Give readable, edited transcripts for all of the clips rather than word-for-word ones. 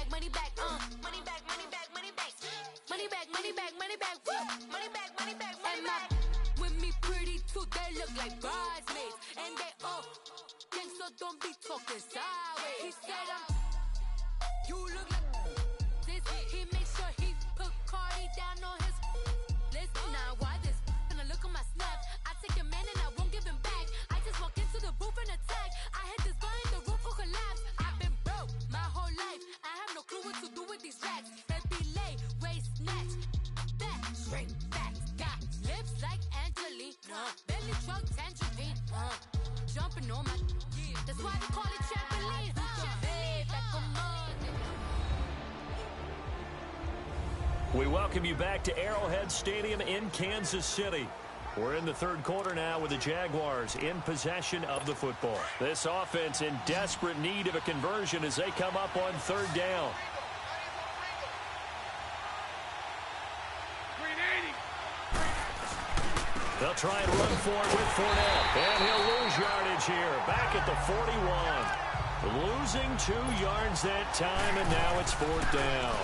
back, money back, money back, money back, money back, money back, money back, money back, money back, money back, money back. With me pretty too, they look like bridesmaids, and they all gang, so don't be talking sideways. He said you look like this. He makes sure he put Cardi down on his list. Now why this? Gonna look at my snap. I take your man and I won't give him back. I just walk into the booth and attack. I hit this guy in the roof will collapse. I've been broke my whole life. I have no clue what to do with these racks. That be late, waist snatch, back straight back. Got lips like Angelina, belly truck tangerine. Jumping on my, that's why they call it trampoline. We welcome you back to Arrowhead Stadium in Kansas City. We're in the third quarter now with the Jaguars in possession of the football. This offense in desperate need of a conversion as they come up on third down. They'll try and run for it with Fournette. And he'll lose yardage here. Back at the 41. Losing 2 yards that time, and now it's fourth down.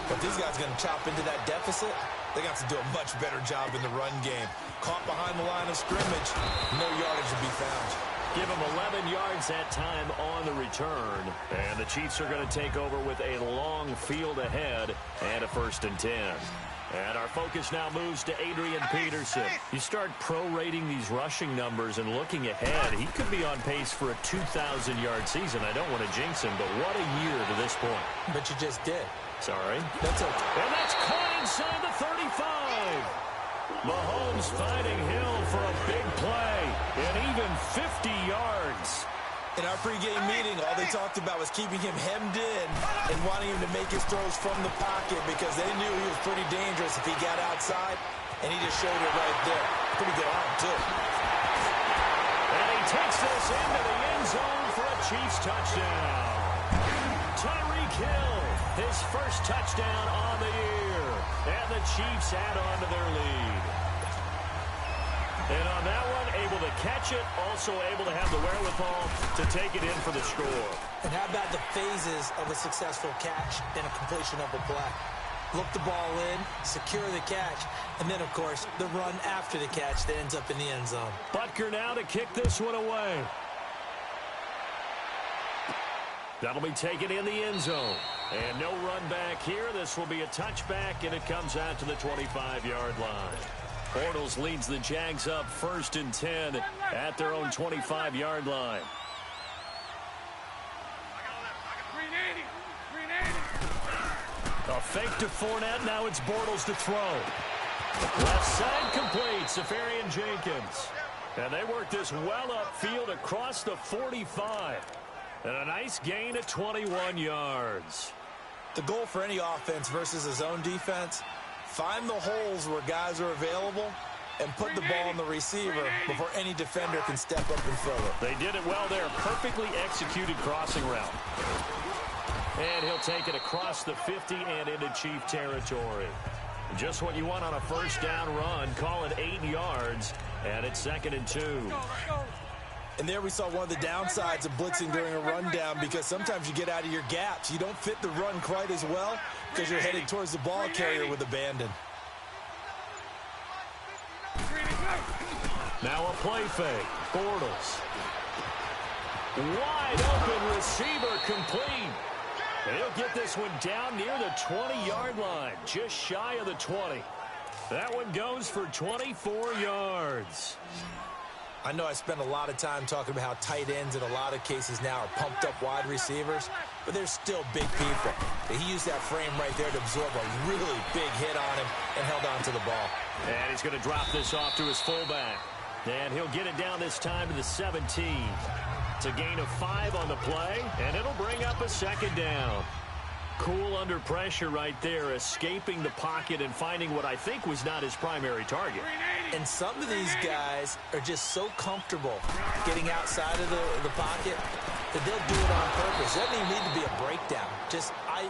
But these guys are going to chop into that deficit. They got to do a much better job in the run game. Caught behind the line of scrimmage. No yardage to be found. Give them 11 yards that time on the return. And the Chiefs are going to take over with a long field ahead and a 1st and 10. And our focus now moves to Adrian Peterson. You start prorating these rushing numbers and looking ahead, he could be on pace for a 2,000-yard season. I don't want to jinx him, but what a year to this point. But you just did. Sorry. That's okay. And that's caught inside the 35. Mahomes finding Hill for a big play and even 50 yards. In our pregame meeting, all they talked about was keeping him hemmed in and wanting him to make his throws from the pocket because they knew he was pretty dangerous if he got outside, and he just showed it right there. Pretty good arm, too. And he takes this into the end zone for a Chiefs touchdown. Tyreek Hill, his first touchdown on the year, and the Chiefs add on to their lead. And on that one, able to catch it, also able to have the wherewithal to take it in for the score. And how about the phases of a successful catch and a completion of a play? Look the ball in, secure the catch, and then, of course, the run after the catch that ends up in the end zone. Butker now to kick this one away. That'll be taken in the end zone. And no run back here. This will be a touchback, and it comes out to the 25-yard line. Bortles leads the Jags up 1st and 10 at their own 25-yard line. A fake to Fournette. Now it's Bortles to throw. Left side complete. Safarian Jenkins. And they work this well upfield across the 45. And a nice gain of 21 yards. The goal for any offense versus a zone defense, find the holes where guys are available and put the ball on the receiver before any defender can step up and throw it. They did it well there. Perfectly executed crossing route. And he'll take it across the 50 and into Chief territory. Just what you want on a first down run. Call it 8 yards, and it's 2nd and 2. And there we saw one of the downsides of blitzing during a rundown because sometimes you get out of your gaps. You don't fit the run quite as well because you're headed towards the ball carrier with abandon. Now a play fake. Bortles. Wide open receiver complete. And he'll get this one down near the 20-yard line, just shy of the 20. That one goes for 24 yards. I know I spend a lot of time talking about how tight ends in a lot of cases now are pumped up wide receivers, but they're still big people. He used that frame right there to absorb a really big hit on him and held on to the ball. And he's going to drop this off to his fullback. And he'll get it down this time to the 17. It's a gain of 5 on the play, and it'll bring up a 2nd down. Cool under pressure right there, escaping the pocket and finding what I think was not his primary target. And some of these guys are just so comfortable getting outside of the pocket that they'll do it on purpose. It doesn't even need to be a breakdown.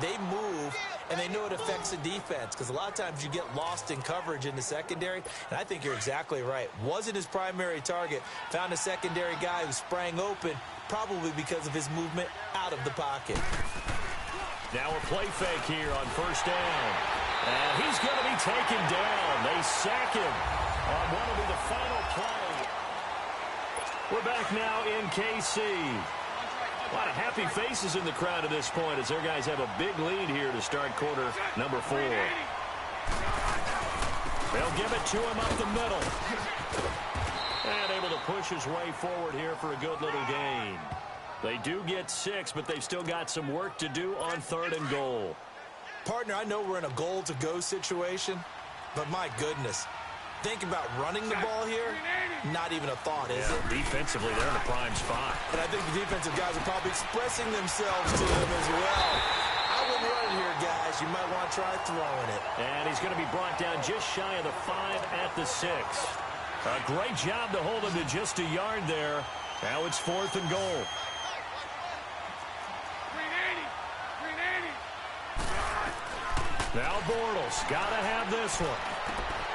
They move, and they know it affects the defense because a lot of times you get lost in coverage in the secondary, and I think you're exactly right. Wasn't his primary target. Found a secondary guy who sprang open, probably because of his movement out of the pocket. Now a play fake here on first down. And he's going to be taken down. They sack him on what will be the final play. We're back now in KC. A lot of happy faces in the crowd at this point as their guys have a big lead here to start quarter number 4. They'll give it to him up the middle. And able to push his way forward here for a good little gain. They do get 6, but they've still got some work to do on 3rd and goal. Partner, I know we're in a goal-to-go situation, but my goodness. Think about running the ball here. Not even a thought, is it? Defensively, they're in a prime spot. And I think the defensive guys are probably expressing themselves to them as well. I wouldn't run it here, guys. You might want to try throwing it. And he's going to be brought down just shy of the 5 at the 6. A great job to hold him to just a yard there. Now it's 4th and goal. Now Bortles got to have this one.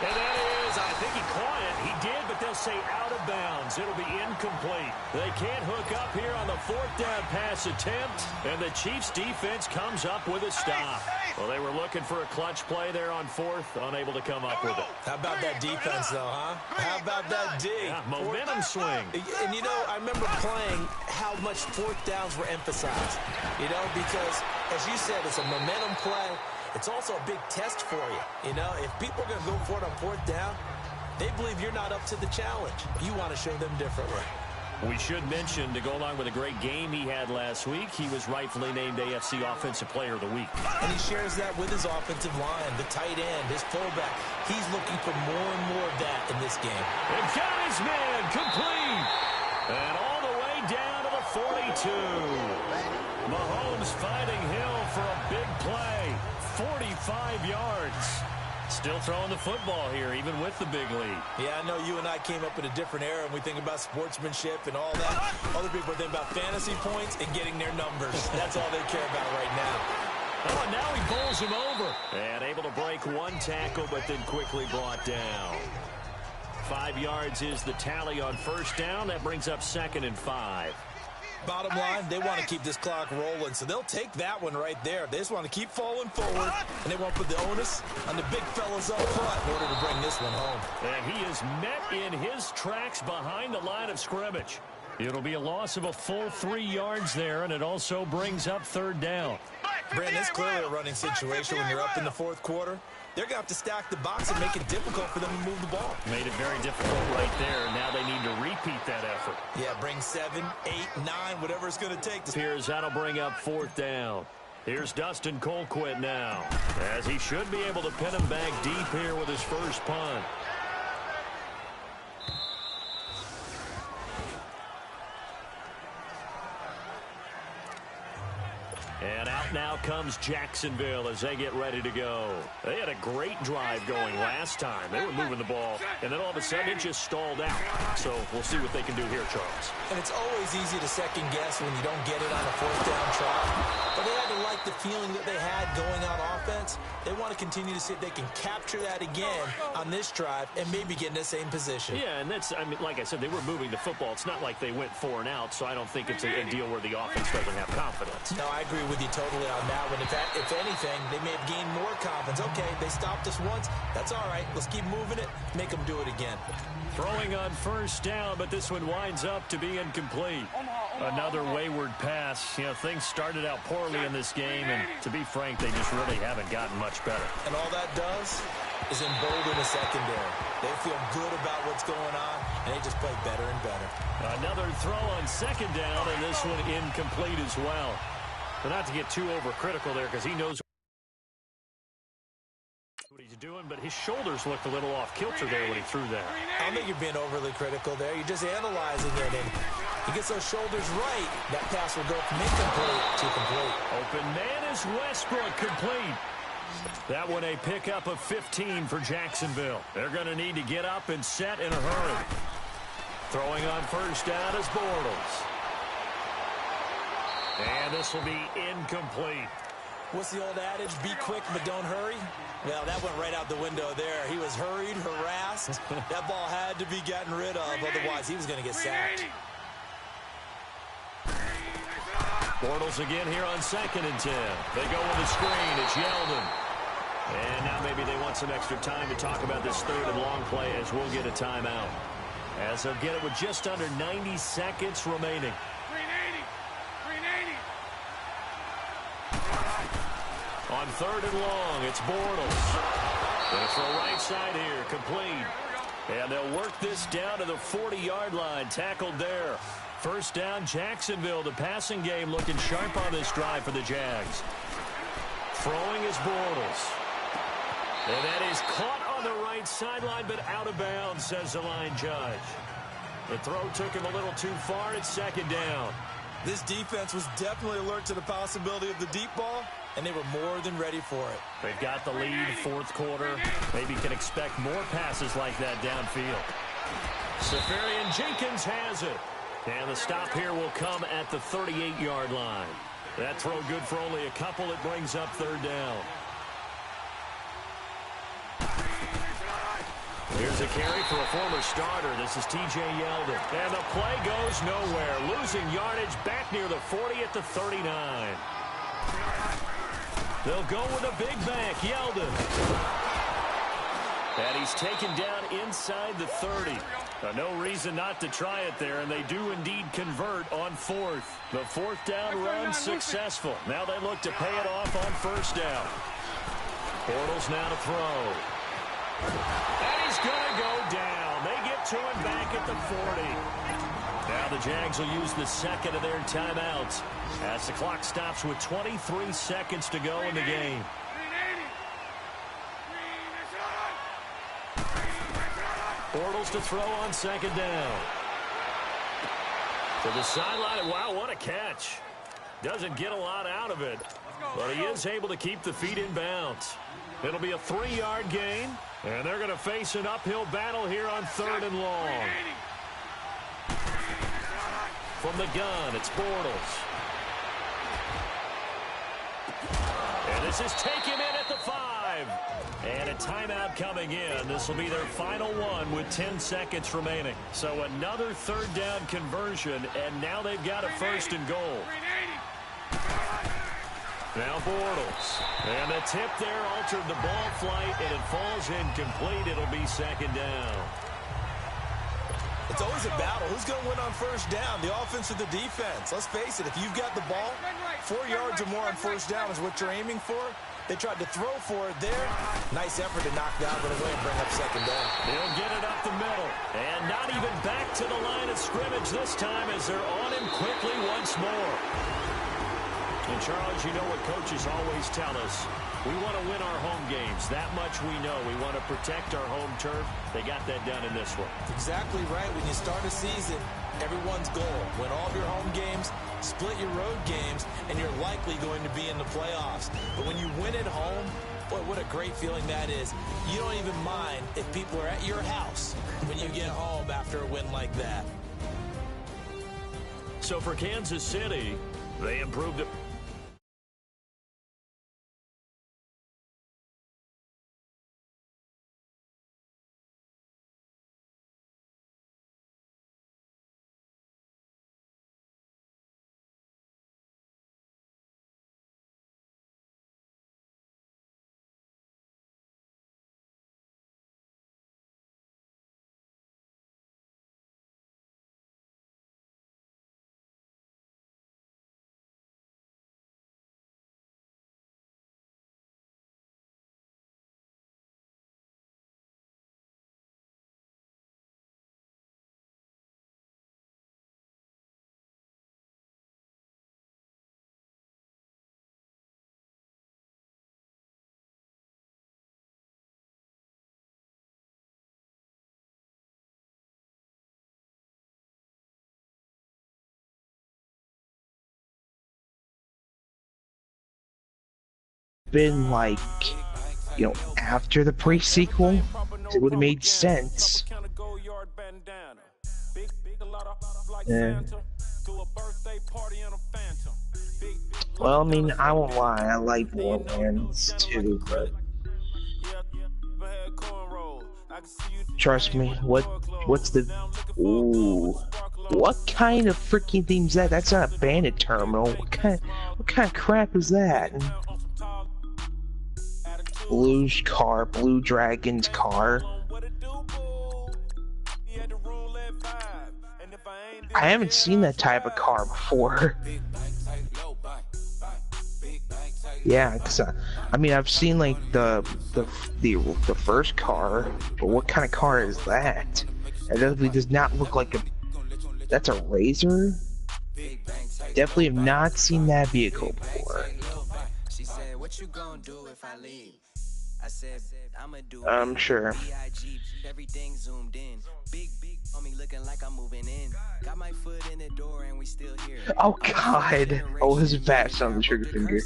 And that is, I think he caught it. He did, but they'll say out of bounds. It'll be incomplete. They can't hook up here on the 4th down pass attempt, and the Chiefs' defense comes up with a stop. Well, they were looking for a clutch play there on 4th, unable to come up with it. How about that defense, though, huh? How about that D? Yeah, momentum swing. And, you know, I remember playing how much 4th downs were emphasized, you know, because, as you said, it's a momentum play. It's also a big test for you. You know, if people are going to go for it on 4th down, they believe you're not up to the challenge. You want to show them differently. We should mention, to go along with a great game he had last week, he was rightfully named AFC Offensive Player of the Week. And he shares that with his offensive line, the tight end, his fullback. He's looking for more and more of that in this game. And got his man complete. And all the way down to the 42. Mahomes fighting Hill for a big play. 45 yards. Still throwing the football here, even with the big lead. Yeah, I know you and I came up in a different era, and we think about sportsmanship and all that. Other people think about fantasy points and getting their numbers. That's all they care about right now. Oh, and now he bowls him over. And able to break one tackle, but then quickly brought down. 5 yards is the tally on first down. That brings up 2nd and 5. Bottom line, they want to keep this clock rolling, so they'll take that one right there. They just want to keep falling forward, and they won't put the onus on the big fellas up front in order to bring this one home. And he is met in his tracks behind the line of scrimmage. It'll be a loss of a full 3 yards there, and it also brings up 3rd down. Brandon, it's clearly a running situation when you're up in the 4th quarter. They're going to have to stack the box and make it difficult for them to move the ball. Made it very difficult right there. Now they need to repeat that effort. Yeah, bring 7, 8, 9, whatever it's going to take. Here's that'll bring up 4th down. Here's Dustin Colquitt now, as he should be able to pin him back deep here with his first punt. And out now comes Jacksonville as they get ready to go. They had a great drive going last time. They were moving the ball, and then all of a sudden it just stalled out. So we'll see what they can do here, Charles. And it's always easy to second guess when you don't get it on a 4th down try. But they had to like the feeling that they had going on offense. They want to continue to see if they can capture that again on this drive and maybe get in the same position. Yeah, and that's, I mean, like I said, they were moving the football. It's not like they went 4 and out, so I don't think it's a deal where the offense doesn't have confidence. No, I agree with you totally on that one. If anything, they may have gained more confidence. Okay, they stopped us once. That's all right. Let's keep moving it. Make them do it again. Throwing on first down, but this one winds up to be incomplete. Another wayward pass. You know, things started out poorly in this game, and to be frank, they just really haven't gotten much better. And all that does is embolden the secondary. They feel good about what's going on, and they just play better and better. Another throw on second down, and this one incomplete as well. But not to get too overcritical there, because he knows what he's doing, but his shoulders looked a little off kilter there when he threw that. I don't think you're being overly critical there. You're just analyzing it, and he gets those shoulders right. That pass will go from incomplete to complete. Open man is Westbrook, complete. That one a pickup of 15 for Jacksonville. They're going to need to get up and set in a hurry. Throwing on first down is Bortles. And this will be incomplete. What's the old adage? Be quick, but don't hurry. Well, that went right out the window there. He was hurried, harassed. That ball had to be gotten rid of. Otherwise, he was going to get sacked. Bortles again here on 2nd and 10. They go with the screen. It's Yeldon. And now maybe they want some extra time to talk about this 3rd and long play as we'll get a timeout. As they'll get it with just under 90 seconds remaining. 380. On 3rd and long, it's Bortles. Going to throw right side here, complete. And they'll work this down to the 40-yard line, tackled there. First down, Jacksonville. The passing game looking sharp on this drive for the Jags. Throwing is Bortles. And that is caught on the right sideline, but out of bounds, says the line judge. The throw took him a little too far. It's 2nd down. This defense was definitely alert to the possibility of the deep ball, and they were more than ready for it. They've got the lead, 4th quarter. Maybe can expect more passes like that downfield. Safarian Jenkins has it. And the stop here will come at the 38-yard line. That throw good for only a couple. It brings up 3rd down. Here's a carry for a former starter. This is T.J. Yeldon. And the play goes nowhere. Losing yardage back near the 40 at the 39. They'll go with a big back, Yeldon. And he's taken down inside the 30. No reason not to try it there, and they do indeed convert on 4th. The 4th down run successful. Now they look to pay it off on 1st down. Bortles now to throw. And he's going to go down. They get to him back at the 40. Now the Jags will use the 2nd of their timeouts as the clock stops with 23 seconds to go in the game. Bortles to throw on 2nd down. To the sideline. Wow, what a catch. Doesn't get a lot out of it, but he is able to keep the feet in bounds. It'll be a 3-yard gain, and they're going to face an uphill battle here on 3rd and long. From the gun, it's Bortles. And this is taken in at the 5. And a timeout coming in. This will be their final one with 10 seconds remaining. So another 3rd down conversion, and now they've got a 1st and goal. Now Bortles. And the tip there altered the ball flight, and it falls incomplete. It'll be 2nd down. It's always a battle. Who's going to win on 1st down, the offense or the defense? Let's face it, if you've got the ball, 4 yards or more on 1st down is what you're aiming for. They tried to throw for it there. Nice effort to knock that one away and bring up 2nd down. He'll get it up the middle. And not even back to the line of scrimmage this time as they're on him quickly once more. And Charles, you know what coaches always tell us. We want to win our home games. That much we know. We want to protect our home turf. They got that done in this one. Exactly right. When you start a season, everyone's goal: win all of your home games, split your road games, and you're likely going to be in the playoffs. But when you win at home, boy, what a great feeling that is. You don't even mind if people are at your house when you get home after a win like that. So for Kansas City, they improved it. Been like, you know, after the pre-sequel, it would have made sense. Yeah. Well, I mean, I won't lie, I like Borderlands too, but trust me, what's the What kind of freaking theme's that? That's not a bandit terminal. What kind of crap is that? Blue's car, Blue Dragon's car. I haven't seen that type of car before. Yeah, cause I mean I've seen like the first car, but what kind of car is that? It definitely does not look like a. That's a Razor. Definitely have not seen that vehicle before. I'm sure. Everything zoomed in. Big on me looking like I'm moving in. Got my foot in the door and we still here. Oh God! Oh, his fast on the trigger finger.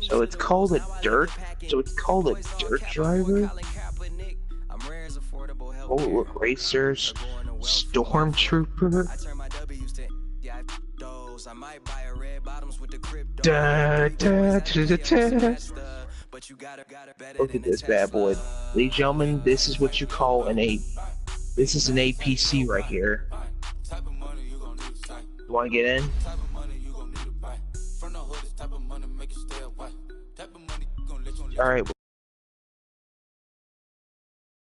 So it's called a dirt. So it's called a dirt driver. Oh, look, racers, stormtrooper. Look at this bad boy, ladies and gentlemen. This is what you call This is an APC right here. You want to get in? All right.